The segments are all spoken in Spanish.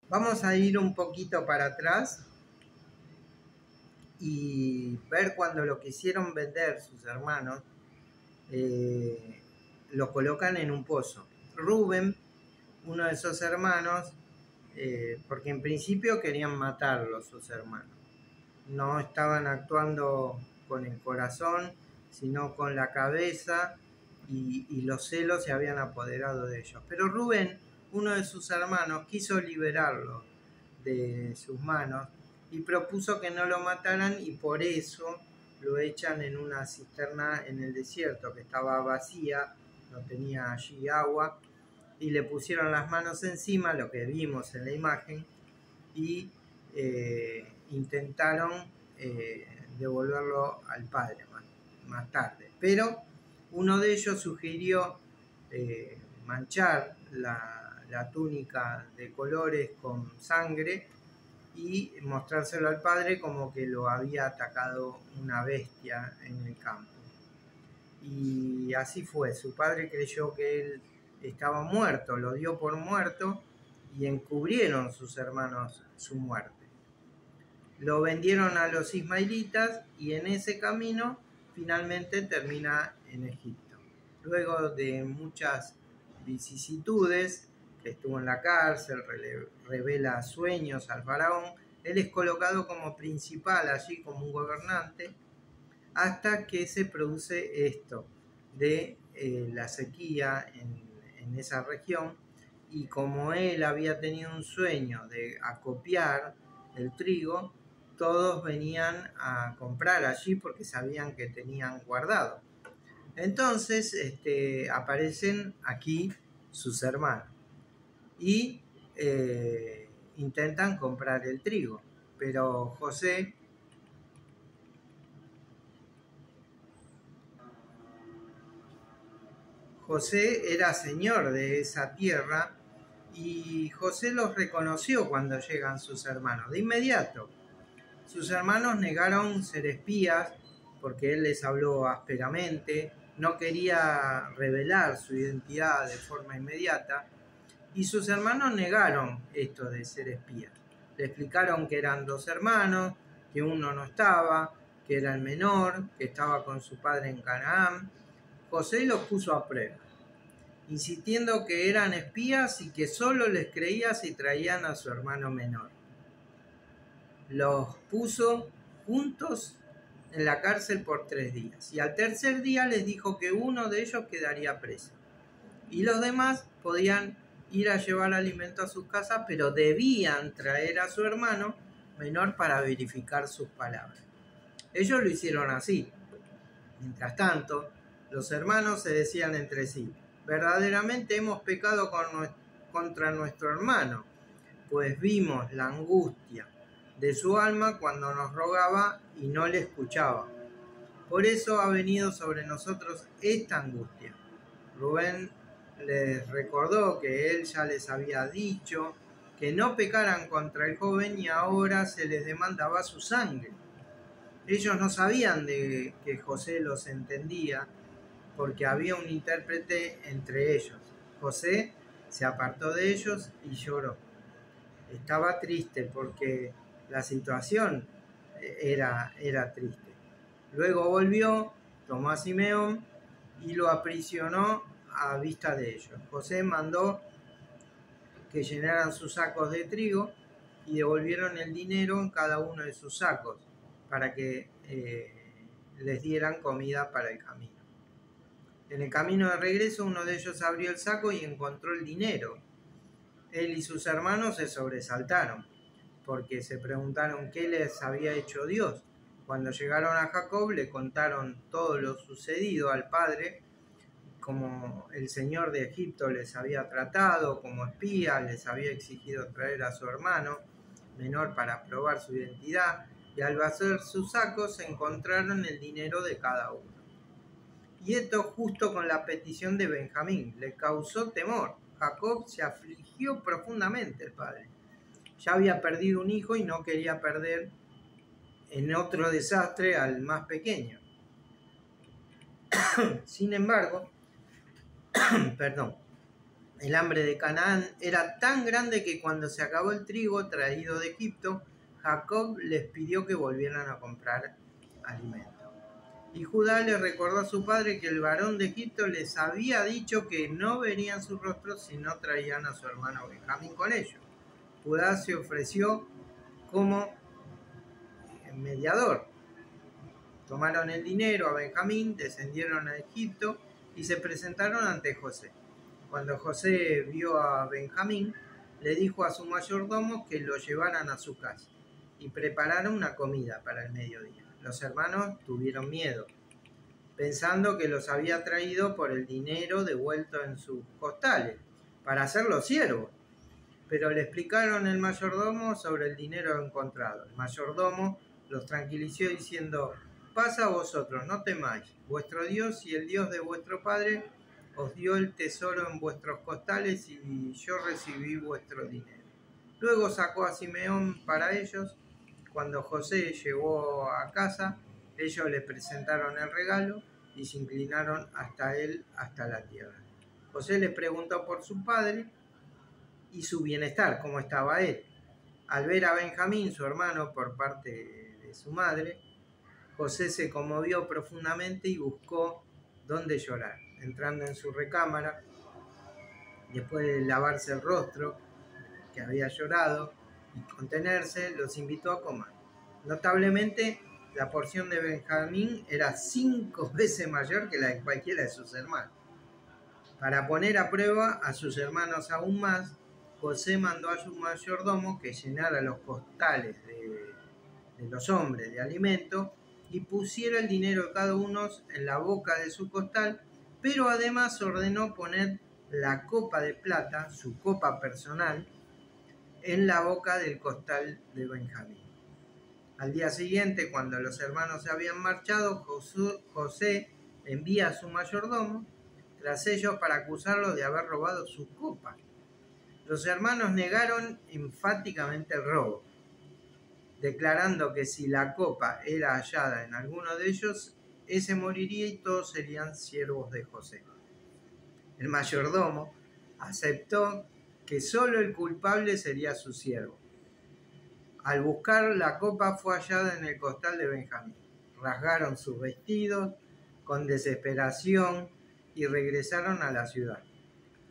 Vamos a ir un poquito para atrás y ver cuando lo quisieron vender sus hermanos, lo colocan en un pozo. Rubén, uno de esos hermanos, porque en principio querían matarlo sus hermanos. No estaban actuando con el corazón, sino con la cabeza, y los celos se habían apoderado de ellos. Pero Rubén, uno de sus hermanos, quiso liberarlo de sus manos y propuso que no lo mataran, y por eso lo echan en una cisterna en el desierto que estaba vacía, no tenía allí agua, y le pusieron las manos encima, lo que vimos en la imagen, y intentaron devolverlo al padre más tarde. Pero uno de ellos sugirió manchar la túnica de colores con sangre y mostrárselo al padre como que lo había atacado una bestia en el campo. Y así fue. Su padre creyó que él estaba muerto, lo dio por muerto, y encubrieron sus hermanos su muerte. Lo vendieron a los ismaelitas y en ese camino finalmente termina en Egipto. Luego de muchas vicisitudes, que estuvo en la cárcel, revela sueños al faraón, él es colocado como principal allí, como un gobernante, hasta que se produce esto de la sequía en esa región, y como él había tenido un sueño de acopiar el trigo, todos venían a comprar allí porque sabían que tenían guardado. Entonces aparecen aquí sus hermanos y intentan comprar el trigo, pero José era señor de esa tierra, y José los reconoció cuando llegan sus hermanos. De inmediato, sus hermanos negaron ser espías porque él les habló ásperamente, no quería revelar su identidad de forma inmediata, y sus hermanos negaron esto de ser espías. Le explicaron que eran dos hermanos, que uno no estaba, que era el menor, que estaba con su padre en Canaán. José los puso a prueba, insistiendo que eran espías y que solo les creía si traían a su hermano menor. Los puso juntos en la cárcel por 3 días, y al tercer día les dijo que uno de ellos quedaría preso y los demás podían ir a llevar alimento a sus casas, pero debían traer a su hermano menor para verificar sus palabras. Ellos lo hicieron así. Mientras tanto, los hermanos se decían entre sí: verdaderamente hemos pecado contra nuestro hermano, pues vimos la angustia de su alma cuando nos rogaba y no le escuchaba. Por eso ha venido sobre nosotros esta angustia. Rubén les recordó que él ya les había dicho que no pecaran contra el joven, y ahora se les demandaba su sangre. Ellos no sabían de que José los entendía, porque había un intérprete entre ellos. José se apartó de ellos y lloró. Estaba triste porque la situación era triste. Luego volvió, tomó a Simeón y lo aprisionó a vista de ellos. José mandó que llenaran sus sacos de trigo y devolvieron el dinero en cada uno de sus sacos para que les dieran comida para el camino. En el camino de regreso, uno de ellos abrió el saco y encontró el dinero. Él y sus hermanos se sobresaltaron, porque se preguntaron qué les había hecho Dios. Cuando llegaron a Jacob, le contaron todo lo sucedido al padre, como el señor de Egipto les había tratado como espías, les había exigido traer a su hermano menor para probar su identidad, y al vaciar sus sacos encontraron el dinero de cada uno. Y esto justo con la petición de Benjamín le causó temor. Jacob se afligió profundamente, el padre. Ya había perdido un hijo y no quería perder en otro desastre al más pequeño. Sin embargo, El hambre de Canaán era tan grande que cuando se acabó el trigo traído de Egipto, Jacob les pidió que volvieran a comprar alimento. Y Judá le recordó a su padre que el varón de Egipto les había dicho que no verían su rostro si no traían a su hermano Benjamín con ellos. Judá se ofreció como mediador. Tomaron el dinero a Benjamín, descendieron a Egipto y se presentaron ante José. Cuando José vio a Benjamín, le dijo a su mayordomo que lo llevaran a su casa y prepararon una comida para el mediodía. Los hermanos tuvieron miedo, pensando que los había traído por el dinero devuelto en sus costales, para hacerlos siervos. Pero le explicaron al mayordomo sobre el dinero encontrado. El mayordomo los tranquilizó diciendo: paz a vosotros, no temáis. Vuestro Dios y el Dios de vuestro padre os dio el tesoro en vuestros costales y yo recibí vuestro dinero. Luego sacó a Simeón para ellos. Cuando José llegó a casa, ellos le presentaron el regalo y se inclinaron hasta él, hasta la tierra. José les preguntó por su padre y su bienestar, cómo estaba él. Al ver a Benjamín, su hermano, por parte de su madre, José se conmovió profundamente y buscó dónde llorar. Entrando en su recámara, después de lavarse el rostro, que había llorado, y contenerse, los invitó a comer. Notablemente, la porción de Benjamín era 5 veces mayor que la de cualquiera de sus hermanos. Para poner a prueba a sus hermanos aún más, José mandó a su mayordomo que llenara los costales de los hombres de alimento y pusiera el dinero de cada uno en la boca de su costal, pero además ordenó poner la copa de plata, su copa personal, en la boca del costal de Benjamín. Al día siguiente, cuando los hermanos se habían marchado, José envía a su mayordomo tras ellos para acusarlos de haber robado su copa. Los hermanos negaron enfáticamente el robo, declarando que si la copa era hallada en alguno de ellos, ese moriría y todos serían siervos de José. El mayordomo aceptó que solo el culpable sería su siervo. Al buscar, la copa fue hallada en el costal de Benjamín. Rasgaron sus vestidos con desesperación y regresaron a la ciudad.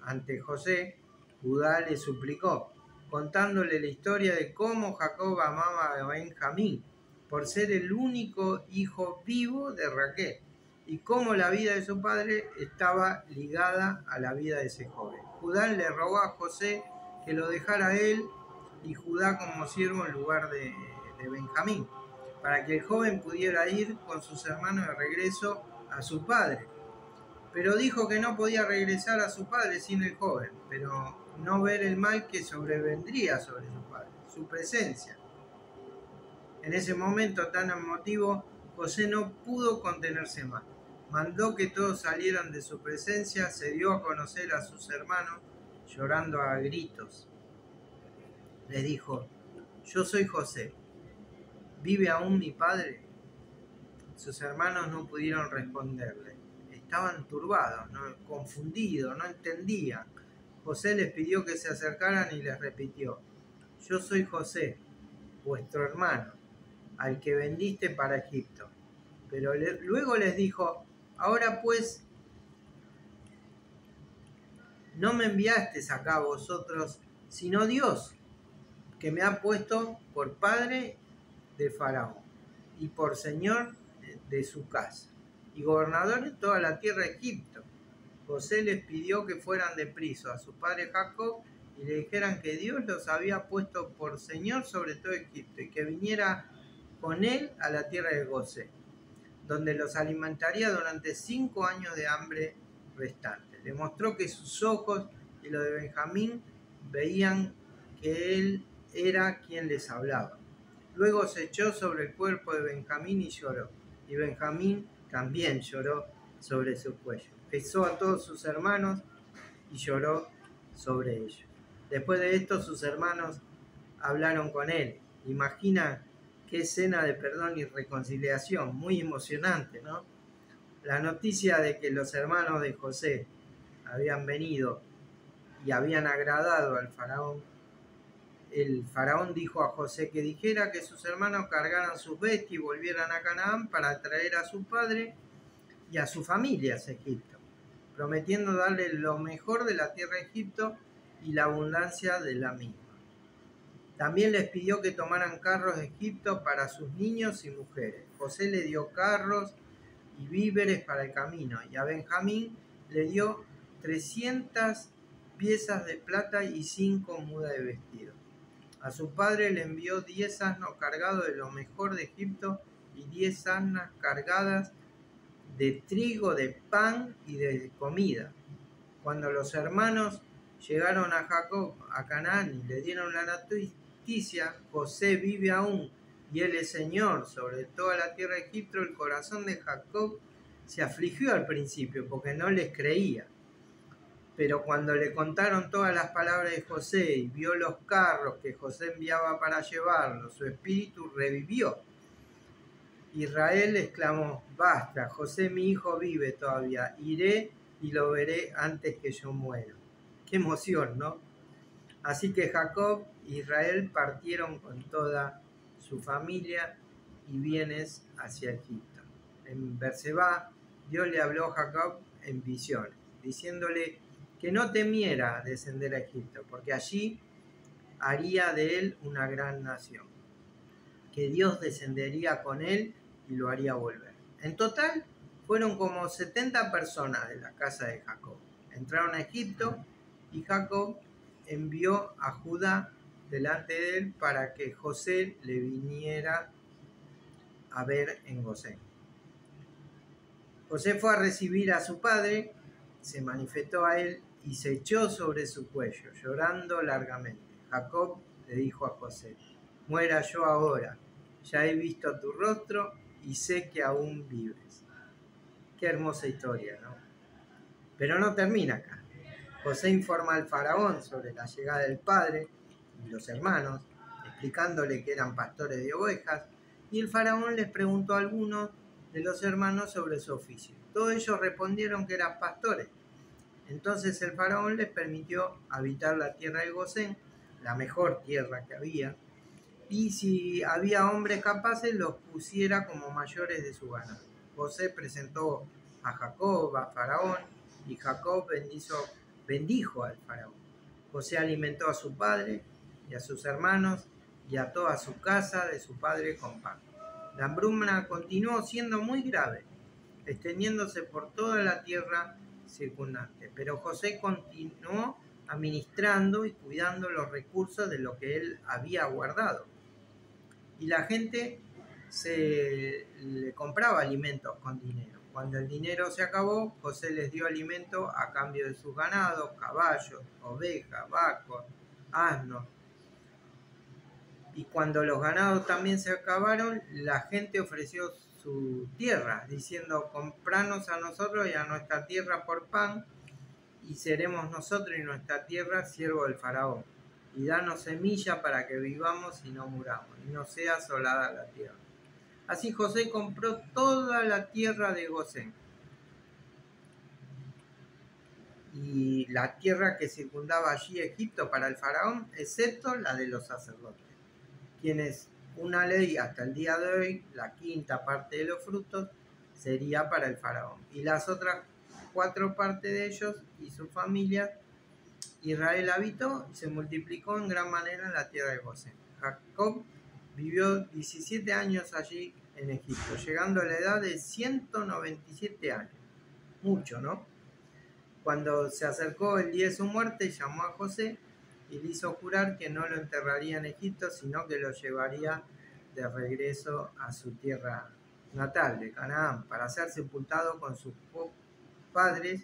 Ante José, Judá le suplicó, contándole la historia de cómo Jacob amaba a Benjamín por ser el único hijo vivo de Raquel y cómo la vida de su padre estaba ligada a la vida de ese joven. Judá le rogó a José que lo dejara a él y Judá como siervo en lugar de Benjamín, para que el joven pudiera ir con sus hermanos de regreso a su padre. Pero dijo que no podía regresar a su padre sin el joven, pero no ver el mal que sobrevendría sobre su padre, su presencia. En ese momento tan emotivo, José no pudo contenerse más. Mandó que todos salieran de su presencia, se dio a conocer a sus hermanos, llorando a gritos. Le dijo: yo soy José, ¿vive aún mi padre? Sus hermanos no pudieron responderle. Estaban turbados, ¿no? Confundidos, no entendían. José les pidió que se acercaran y les repitió: yo soy José, vuestro hermano, al que vendiste para Egipto. Pero luego les dijo: ahora pues, no me enviasteis acá vosotros, sino Dios, que me ha puesto por padre de Faraón y por señor de su casa y gobernador de toda la tierra de Egipto. José les pidió que fueran deprisa a su padre Jacob y le dijeran que Dios los había puesto por señor sobre todo Egipto y que viniera con él a la tierra de Gosén, donde los alimentaría durante 5 años de hambre restantes. Le mostró que sus ojos y los de Benjamín veían que él era quien les hablaba. Luego se echó sobre el cuerpo de Benjamín y lloró, y Benjamín también lloró sobre su cuello. Besó a todos sus hermanos y lloró sobre ellos. Después de esto, sus hermanos hablaron con él. Imagina qué escena de perdón y reconciliación, muy emocionante, ¿no? La noticia de que los hermanos de José habían venido y habían agradado al faraón, el faraón dijo a José que dijera que sus hermanos cargaran sus bestias y volvieran a Canaán para traer a su padre y a su familia a Egipto, prometiendo darle lo mejor de la tierra de Egipto y la abundancia de la misma. También les pidió que tomaran carros de Egipto para sus niños y mujeres. José le dio carros y víveres para el camino, y a Benjamín le dio 300 piezas de plata y 5 mudas de vestido. A su padre le envió 10 asnos cargados de lo mejor de Egipto y 10 asnas cargadas de trigo, de pan y de comida. Cuando los hermanos llegaron a Jacob, a Canaán, y le dieron la noticia: José vive aún y él es Señor sobre toda la tierra de Egipto, el corazón de Jacob se afligió al principio porque no les creía. Pero cuando le contaron todas las palabras de José y vio los carros que José enviaba para llevarlos, su espíritu revivió. Israel exclamó: basta, José mi hijo vive todavía, iré y lo veré antes que yo muera. Qué emoción, ¿no? Así que Jacob e Israel partieron con toda su familia y bienes hacia Egipto. En Berseba, Dios le habló a Jacob en visiones, diciéndole que no temiera descender a Egipto, porque allí haría de él una gran nación, que Dios descendería con él y lo haría volver. En total fueron como 70 personas de la casa de Jacob. Entraron a Egipto y Jacob envió a Judá delante de él para que José le viniera a ver en Gosén. José fue a recibir a su padre, se manifestó a él y se echó sobre su cuello, llorando largamente. Jacob le dijo a José: muera yo ahora, ya he visto tu rostro y sé que aún vives. Qué hermosa historia, ¿no? Pero no termina acá. José informa al faraón sobre la llegada del padre y los hermanos, explicándole que eran pastores de ovejas, y el faraón les preguntó a algunos de los hermanos sobre su oficio. Todos ellos respondieron que eran pastores. Entonces el faraón les permitió habitar la tierra de Gosén, la mejor tierra que había, y si había hombres capaces, los pusiera como mayores de su ganado. José presentó a Jacob a Faraón, y Jacob bendijo al Faraón. José alimentó a su padre y a sus hermanos y a toda su casa de su padre con pan. La hambruna continuó siendo muy grave, extendiéndose por toda la tierra circundante, pero José continuó administrando y cuidando los recursos de lo que él había guardado. Y la gente le compraba alimentos con dinero. Cuando el dinero se acabó, José les dio alimento a cambio de sus ganados, caballos, ovejas, vacos, asnos. Y cuando los ganados también se acabaron, la gente ofreció su tierra, diciendo: compranos a nosotros y a nuestra tierra por pan, y seremos nosotros y nuestra tierra siervos del faraón. Y danos semilla para que vivamos y no muramos, y no sea asolada la tierra. Así José compró toda la tierra de Gosén y la tierra que circundaba allí Egipto para el faraón, excepto la de los sacerdotes, quienes, una ley hasta el día de hoy, la quinta parte de los frutos sería para el faraón, y las otras 4 partes de ellos y sus familias. Israel habitó y se multiplicó en gran manera en la tierra de Gosén. Jacob vivió 17 años allí en Egipto, llegando a la edad de 197 años. Mucho, ¿no? Cuando se acercó el día de su muerte, llamó a José y le hizo jurar que no lo enterraría en Egipto, sino que lo llevaría de regreso a su tierra natal, de Canaán, para ser sepultado con sus padres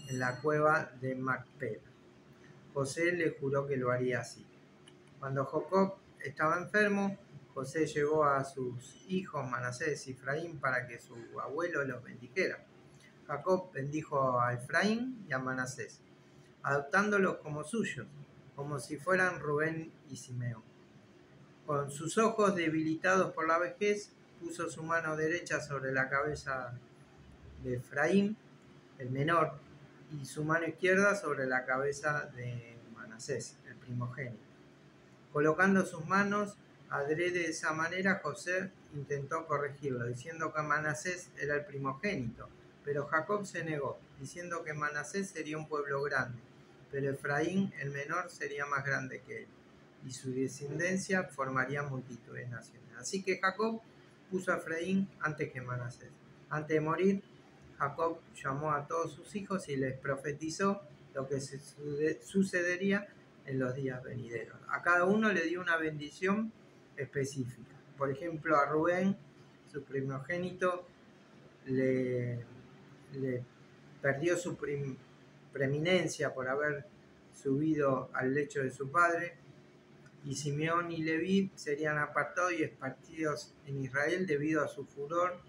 en la cueva de Macpela. José le juró que lo haría así. Cuando Jacob estaba enfermo, José llevó a sus hijos Manasés y Efraín para que su abuelo los bendijera. Jacob bendijo a Efraín y a Manasés, adoptándolos como suyos, como si fueran Rubén y Simeón. Con sus ojos debilitados por la vejez, puso su mano derecha sobre la cabeza de Efraín, el menor, y su mano izquierda sobre la cabeza de Manasés, el primogénito. Colocando sus manos adrede de esa manera, José intentó corregirlo, diciendo que Manasés era el primogénito, pero Jacob se negó, diciendo que Manasés sería un pueblo grande, pero Efraín, el menor, sería más grande que él, y su descendencia formaría multitud de naciones. Así que Jacob puso a Efraín antes que Manasés. Antes de morir, Jacob llamó a todos sus hijos y les profetizó lo que sucedería en los días venideros. A cada uno le dio una bendición específica. Por ejemplo, a Rubén, su primogénito, le perdió su preeminencia por haber subido al lecho de su padre, y Simeón y Leví serían apartados y esparcidos en Israel debido a su furor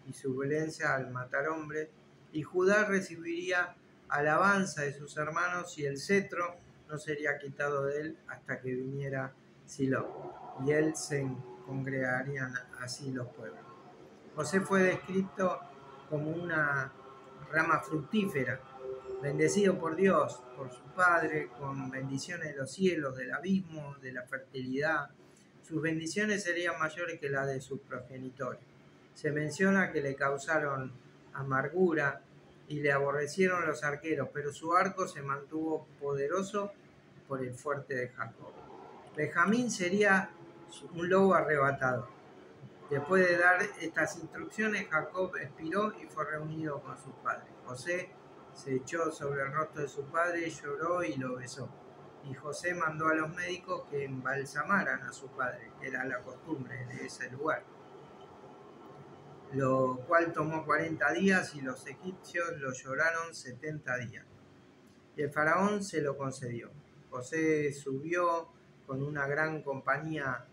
y su violencia al matar hombres, y Judá recibiría alabanza de sus hermanos y el cetro no sería quitado de él hasta que viniera Silo, y él se congregarían así los pueblos. José fue descrito como una rama fructífera, bendecido por Dios, por su padre, con bendiciones de los cielos, del abismo, de la fertilidad. Sus bendiciones serían mayores que las de sus progenitores. Se menciona que le causaron amargura y le aborrecieron los arqueros, pero su arco se mantuvo poderoso por el fuerte de Jacob. Benjamín sería un lobo arrebatador. Después de dar estas instrucciones, Jacob expiró y fue reunido con sus padres. José se echó sobre el rostro de su padre, lloró y lo besó. Y José mandó a los médicos que embalsamaran a su padre, que era la costumbre de ese lugar, lo cual tomó 40 días y los egipcios lo lloraron 70 días. Y el faraón se lo concedió. José subió con una gran compañía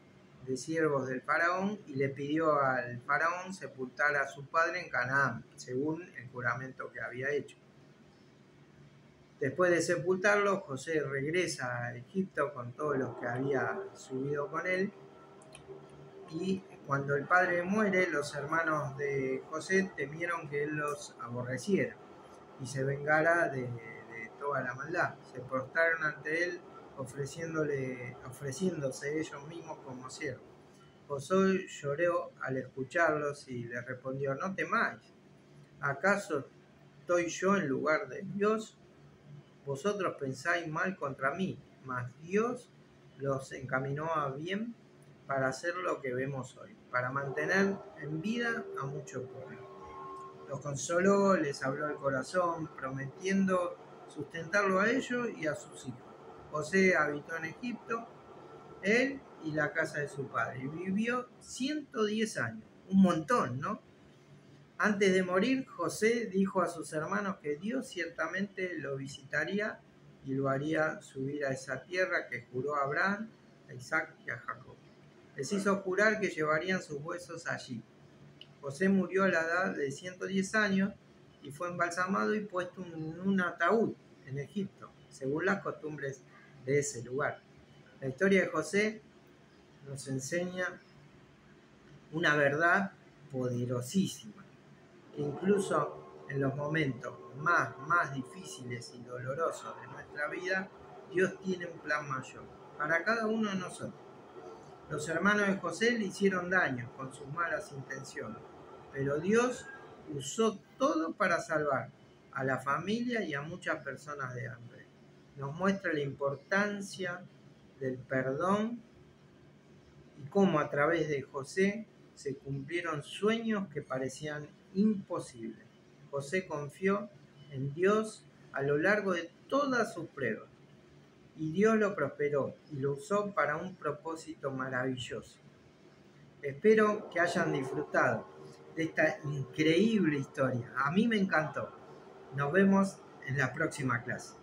de siervos del faraón y le pidió al faraón sepultar a su padre en Canaán, según el juramento que había hecho. Después de sepultarlo, José regresa a Egipto con todos los que había subido con él, y cuando el padre muere, los hermanos de José temieron que él los aborreciera y se vengara de toda la maldad. Se postraron ante él, ofreciéndose ellos mismos como siervos. José lloró al escucharlos y le respondió: no temáis, ¿acaso estoy yo en lugar de Dios? Vosotros pensáis mal contra mí, mas Dios los encaminó a bien para hacer lo que vemos hoy, para mantener en vida a mucho pueblo. Los consoló, les habló el corazón, prometiendo sustentarlo a ellos y a sus hijos. José habitó en Egipto, él y la casa de su padre, y vivió 110 años, un montón, ¿no? Antes de morir, José dijo a sus hermanos que Dios ciertamente lo visitaría y lo haría subir a esa tierra que juró a Abraham, a Isaac y a Jacob. Les hizo jurar que llevarían sus huesos allí. José murió a la edad de 110 años y fue embalsamado y puesto en un ataúd en Egipto, según las costumbres de ese lugar. La historia de José nos enseña una verdad poderosísima, que incluso en los momentos más difíciles y dolorosos de nuestra vida, Dios tiene un plan mayor para cada uno de nosotros. Los hermanos de José le hicieron daño con sus malas intenciones, pero Dios usó todo para salvar a la familia y a muchas personas de hambre. Nos muestra la importancia del perdón y cómo a través de José se cumplieron sueños que parecían imposibles. José confió en Dios a lo largo de todas sus pruebas, y Dios lo prosperó y lo usó para un propósito maravilloso. Espero que hayan disfrutado de esta increíble historia. A mí me encantó. Nos vemos en la próxima clase.